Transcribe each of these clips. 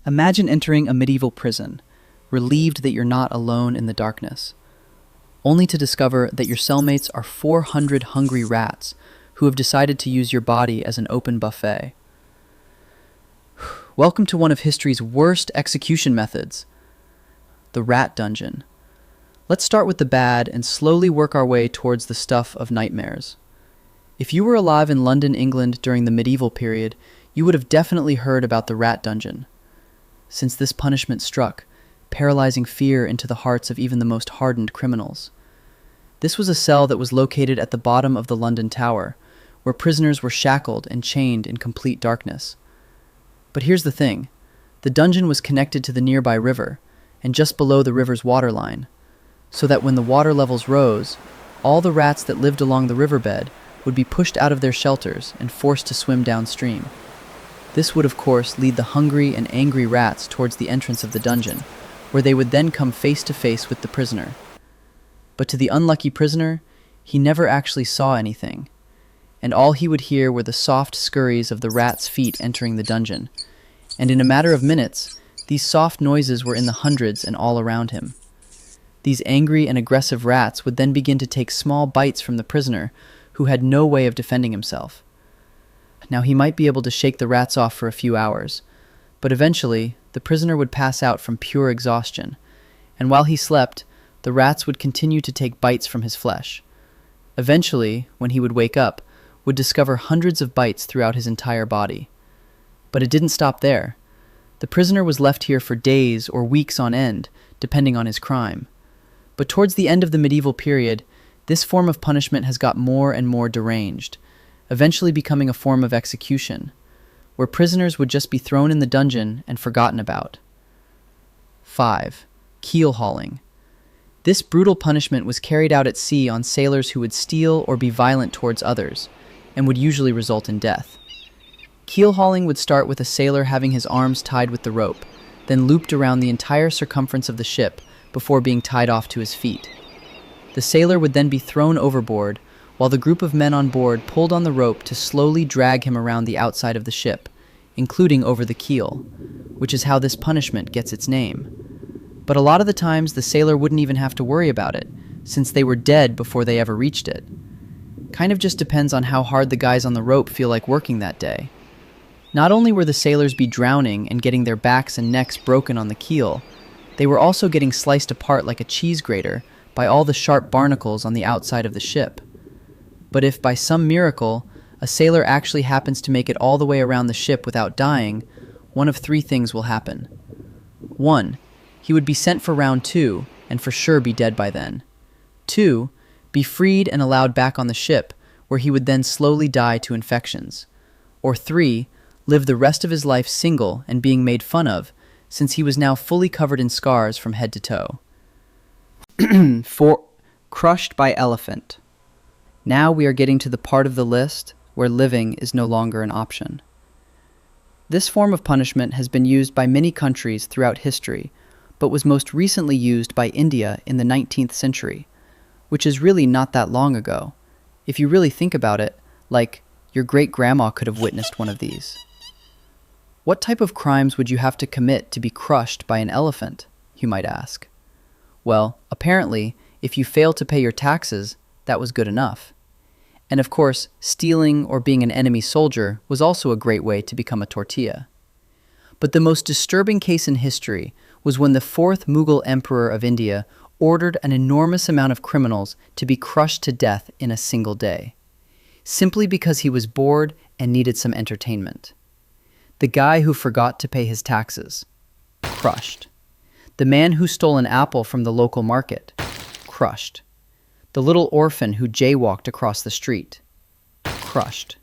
Imagine entering a medieval prison, relieved that you're not alone in the darkness, only to discover that your cellmates are 400 hungry rats who have decided to use your body as an open buffet. Welcome to one of history's worst execution methods, the rat dungeon. Let's start with the bad and slowly work our way towards the stuff of nightmares. If you were alive in London, England during the medieval period, you would have definitely heard about the rat dungeon. Since this punishment struck, paralyzing fear into the hearts of even the most hardened criminals. This was a cell that was located at the bottom of the London Tower, where prisoners were shackled and chained in complete darkness. But here's the thing. The dungeon was connected to the nearby river, and just below the river's waterline, so that when the water levels rose, all the rats that lived along the riverbed would be pushed out of their shelters and forced to swim downstream. This would, of course, lead the hungry and angry rats towards the entrance of the dungeon, where they would then come face to face with the prisoner. But to the unlucky prisoner, he never actually saw anything, and all he would hear were the soft scurries of the rats' feet entering the dungeon, and in a matter of minutes, these soft noises were in the hundreds and all around him. These angry and aggressive rats would then begin to take small bites from the prisoner, who had no way of defending himself. Now he might be able to shake the rats off for a few hours, but eventually the prisoner would pass out from pure exhaustion, and while he slept, the rats would continue to take bites from his flesh. Eventually, when he would wake up, would discover hundreds of bites throughout his entire body. But it didn't stop there. The prisoner was left here for days or weeks on end, depending on his crime. But towards the end of the medieval period, this form of punishment has got more and more deranged, eventually becoming a form of execution, where prisoners would just be thrown in the dungeon and forgotten about. 5. Keel hauling. This brutal punishment was carried out at sea on sailors who would steal or be violent towards others, and would usually result in death. Keel hauling would start with a sailor having his arms tied with the rope, then looped around the entire circumference of the ship before being tied off to his feet. The sailor would then be thrown overboard, while the group of men on board pulled on the rope to slowly drag him around the outside of the ship, including over the keel, which is how this punishment gets its name. But a lot of the times the sailor wouldn't even have to worry about it, since they were dead before they ever reached it. Kind of just depends on how hard the guys on the rope feel like working that day. Not only were the sailors be drowning and getting their backs and necks broken on the keel, they were also getting sliced apart like a cheese grater by all the sharp barnacles on the outside of the ship. But if by some miracle a sailor actually happens to make it all the way around the ship without dying, one of three things will happen. 1. He would be sent for round 2 and for sure be dead by then. 2. Be freed and allowed back on the ship, where he would then slowly die to infections. Or 3. Live the rest of his life single and being made fun of, since he was now fully covered in scars from head to toe. 4. Crushed by elephant. Now we are getting to the part of the list where living is no longer an option. This form of punishment has been used by many countries throughout history, but was most recently used by India in the 19th century, which is really not that long ago. If you really think about it, like, your great-grandma could have witnessed one of these. What type of crimes would you have to commit to be crushed by an elephant, you might ask? Well, apparently, if you failed to pay your taxes, that was good enough. And of course, stealing or being an enemy soldier was also a great way to become a tortilla. But the most disturbing case in history was when the 4th Mughal Emperor of India ordered an enormous amount of criminals to be crushed to death in a single day, simply because he was bored and needed some entertainment. The guy who forgot to pay his taxes, crushed. The man who stole an apple from the local market, crushed. The little orphan who jaywalked across the street, crushed.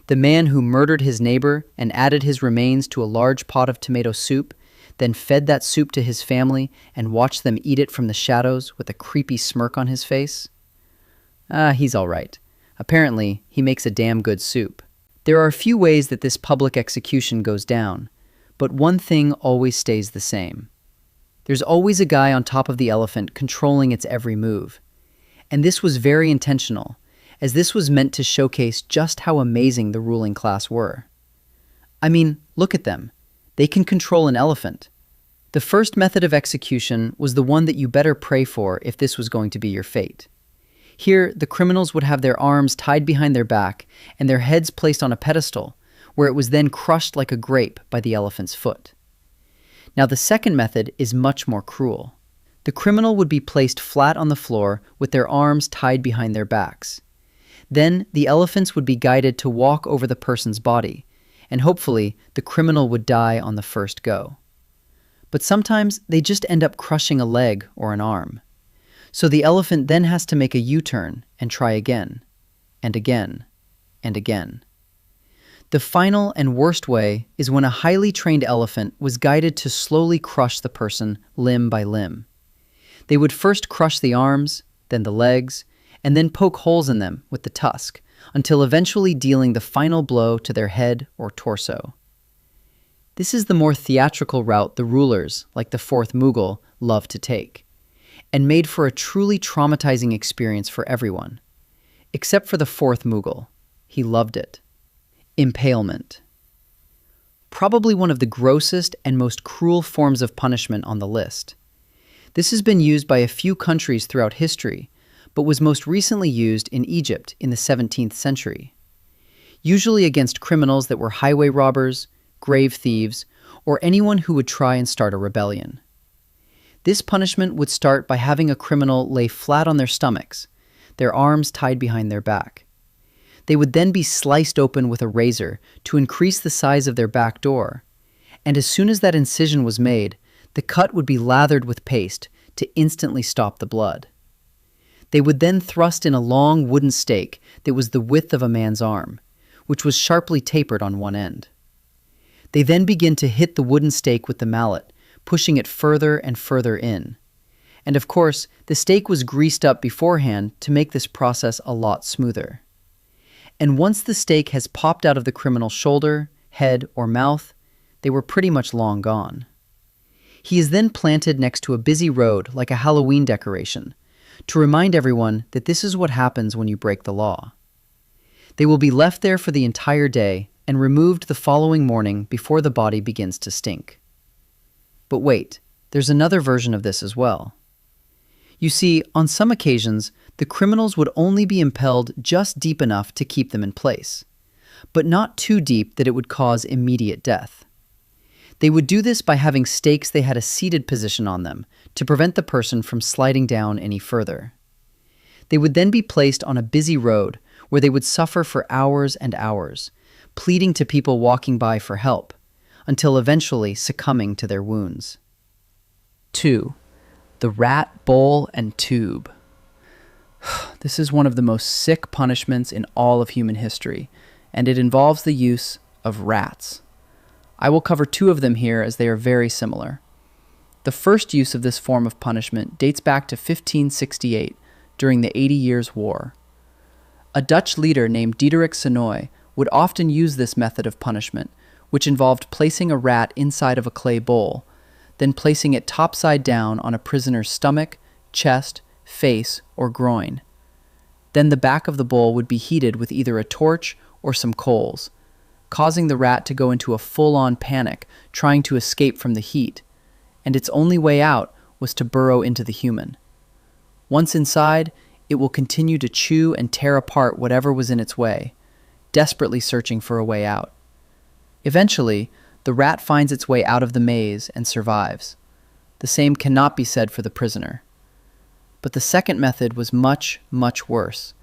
The man who murdered his neighbor and added his remains to a large pot of tomato soup, then fed that soup to his family and watched them eat it from the shadows with a creepy smirk on his face. He's all right. Apparently, he makes a damn good soup. There are a few ways that this public execution goes down, but one thing always stays the same. There's always a guy on top of the elephant controlling its every move. And this was very intentional, as this was meant to showcase just how amazing the ruling class were. I mean, look at them. they can control an elephant. The first method of execution was the one that you better pray for if this was going to be your fate. Here, the criminals would have their arms tied behind their back and their heads placed on a pedestal, where it was then crushed like a grape by the elephant's foot. Now, the second method is much more cruel. The criminal would be placed flat on the floor with their arms tied behind their backs. Then, the elephants would be guided to walk over the person's body, and hopefully, the criminal would die on the first go. But sometimes, they just end up crushing a leg or an arm. So the elephant then has to make a U-turn and try again, and again, and again. The final and worst way is when a highly trained elephant was guided to slowly crush the person limb by limb. They would first crush the arms, then the legs, and then poke holes in them with the tusk, until eventually dealing the final blow to their head or torso. This is the more theatrical route the rulers, like the fourth Mughal, love to take, and made for a truly traumatizing experience for everyone. Except for the fourth Mughal. He loved it. Impalement. Probably one of the grossest and most cruel forms of punishment on the list. This has been used by a few countries throughout history, but was most recently used in Egypt in the 17th century. Usually against criminals that were highway robbers, grave thieves, or anyone who would try and start a rebellion. This punishment would start by having a criminal lay flat on their stomachs, their arms tied behind their back. They would then be sliced open with a razor to increase the size of their back door, and as soon as that incision was made, the cut would be lathered with paste to instantly stop the blood. They would then thrust in a long wooden stake that was the width of a man's arm, which was sharply tapered on one end. They then begin to hit the wooden stake with the mallet, pushing it further and further in. And of course, the stake was greased up beforehand to make this process a lot smoother. And once the stake has popped out of the criminal's shoulder, head, or mouth, they were pretty much long gone. He is then planted next to a busy road like a Halloween decoration, to remind everyone that this is what happens when you break the law. They will be left there for the entire day and removed the following morning before the body begins to stink. But wait, there's another version of this as well. You see, on some occasions, the criminals would only be impaled just deep enough to keep them in place, but not too deep that it would cause immediate death. They would do this by having stakes they had a seated position on them to prevent the person from sliding down any further. They would then be placed on a busy road where they would suffer for hours and hours, pleading to people walking by for help, until eventually succumbing to their wounds. 2. The rat, bowl, and tube. This is one of the most sick punishments in all of human history, and it involves the use of rats. I will cover two of them here as they are very similar. The first use of this form of punishment dates back to 1568, during the 80 Years' War. A Dutch leader named Diederik Sonoy would often use this method of punishment, which involved placing a rat inside of a clay bowl, then placing it topside down on a prisoner's stomach, chest, face, or groin. Then the back of the bowl would be heated with either a torch or some coals, causing the rat to go into a full-on panic, trying to escape from the heat, and its only way out was to burrow into the human. Once inside, it will continue to chew and tear apart whatever was in its way, desperately searching for a way out. Eventually, the rat finds its way out of the maze and survives. The same cannot be said for the prisoner. But the second method was much, much worse,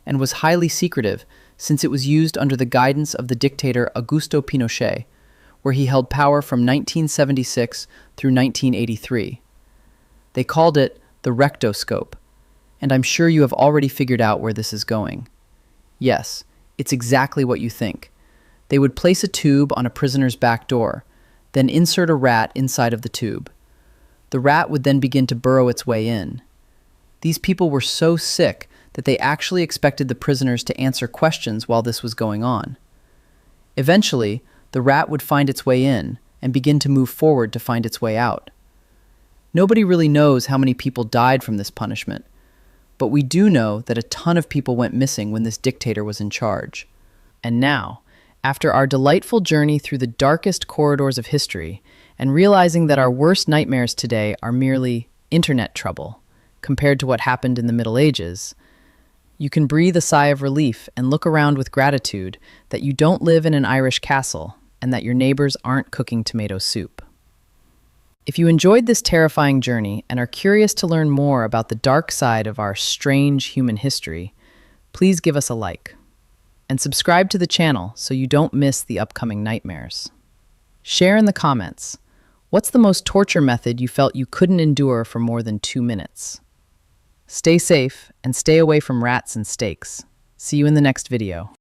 and was highly secretive since it was used under the guidance of the dictator Augusto Pinochet, where he held power from 1976 through 1983. They called it the rectoscope, and I'm sure you have already figured out where this is going. Yes, it's exactly what you think. They would place a tube on a prisoner's back door, then insert a rat inside of the tube. The rat would then begin to burrow its way in. These people were so sick that they actually expected the prisoners to answer questions while this was going on. Eventually, the rat would find its way in and begin to move forward to find its way out. Nobody really knows how many people died from this punishment, but we do know that a ton of people went missing when this dictator was in charge. And now, After our delightful journey through the darkest corridors of history and realizing that our worst nightmares today are merely internet trouble compared to what happened in the Middle Ages, you can breathe a sigh of relief and look around with gratitude that you don't live in an Irish castle and that your neighbors aren't cooking tomato soup. If you enjoyed this terrifying journey and are curious to learn more about the dark side of our strange human history, please give us a like and subscribe to the channel so you don't miss the upcoming nightmares. Share in the comments, what's the most torture method you felt you couldn't endure for more than 2 minutes? Stay safe and stay away from rats and steaks. See you in the next video.